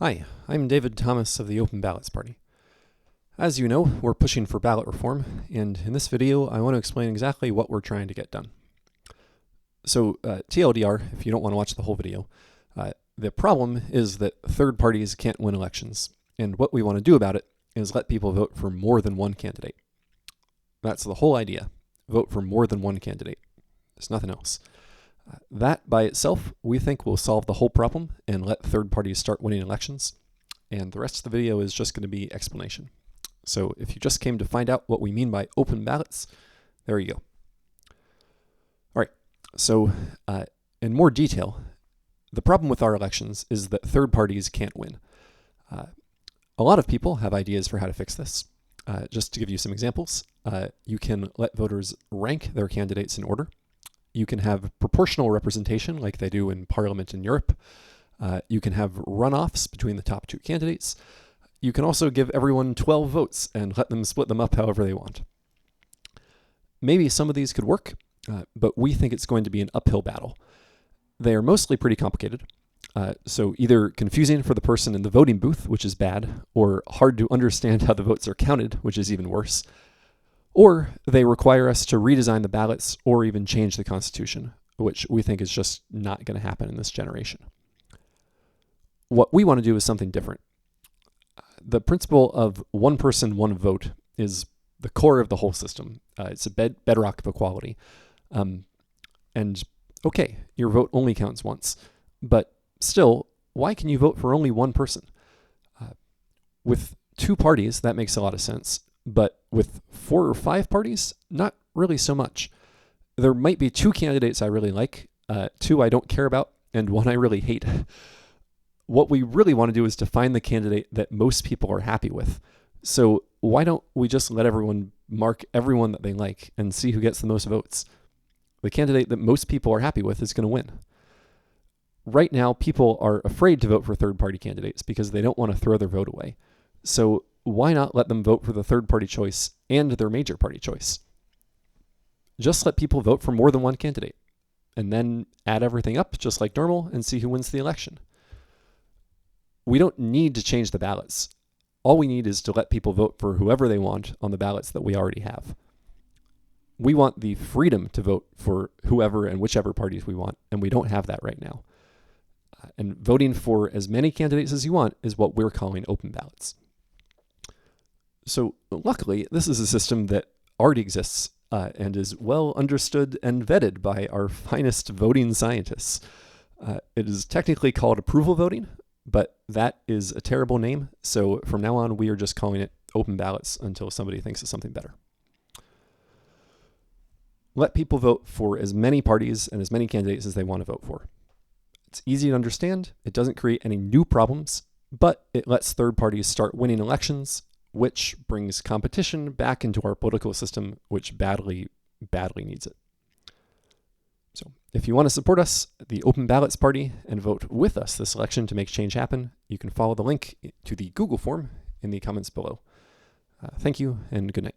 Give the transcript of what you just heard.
Hi, I'm David Thomas of the Open Ballots Party. As you know, we're pushing for ballot reform, and in this video I want to explain exactly what we're trying to get done. So TLDR, if you don't want to watch the whole video, the problem is that third parties can't win elections, and what we want to do about it is let people vote for more than one candidate. That's the whole idea. Vote for more than one candidate. There's nothing else. That by itself, we think will solve the whole problem and let third parties start winning elections. And the rest of the video is just going to be explanation. So if you just came to find out what we mean by open ballots, there you go. All right, so in more detail, the problem with our elections is that third parties can't win. A lot of people have ideas for how to fix this. Just to give you some examples, you can let voters rank their candidates in order. You can have proportional representation like they do in Parliament in Europe. You can have runoffs between the top two candidates. You can also give everyone 12 votes and let them split them up however they want. Maybe some of these could work, but we think it's going to be an uphill battle. They are mostly pretty complicated, so either confusing for the person in the voting booth, which is bad, or hard to understand how the votes are counted, which is even worse. Or they require us to redesign the ballots or even change the Constitution, which we think is just not going to happen in this generation. What we want to do is something different. The principle of one person, one vote is the core of the whole system. It's a bedrock of equality. And okay, your vote only counts once, but still, why can you vote for only one person? With two parties, that makes a lot of sense. But with 4 or 5 parties, not really so much. There might be 2 candidates I really like, 2 I don't care about, and 1 I really hate. What we really want to do is to find the candidate that most people are happy with. So why don't we just let everyone mark everyone that they like and see who gets the most votes? The candidate that most people are happy with is going to win. Right now, people are afraid to vote for third-party candidates because they don't want to throw their vote away. So why not let them vote for the third party choice and their major party choice? Just let people vote for more than one candidate, and then add everything up just like normal and see who wins the election. We don't need to change the ballots. All we need is to let people vote for whoever they want on the ballots that we already have. We want the freedom to vote for whoever and whichever parties we want, and we don't have that right now. And voting for as many candidates as you want is what we're calling open ballots. So luckily, this is a system that already exists and is well understood and vetted by our finest voting scientists. It is technically called approval voting, but that is a terrible name. So from now on, we are just calling it open ballots until somebody thinks of something better. Let people vote for as many parties and as many candidates as they want to vote for. It's easy to understand. It doesn't create any new problems, but it lets third parties start winning elections, which brings competition back into our political system, which badly needs it. So if you want to support us, the Open Ballots Party, and vote with us this election to make change happen, you can follow the link to the Google form in the comments below. Thank you and good night.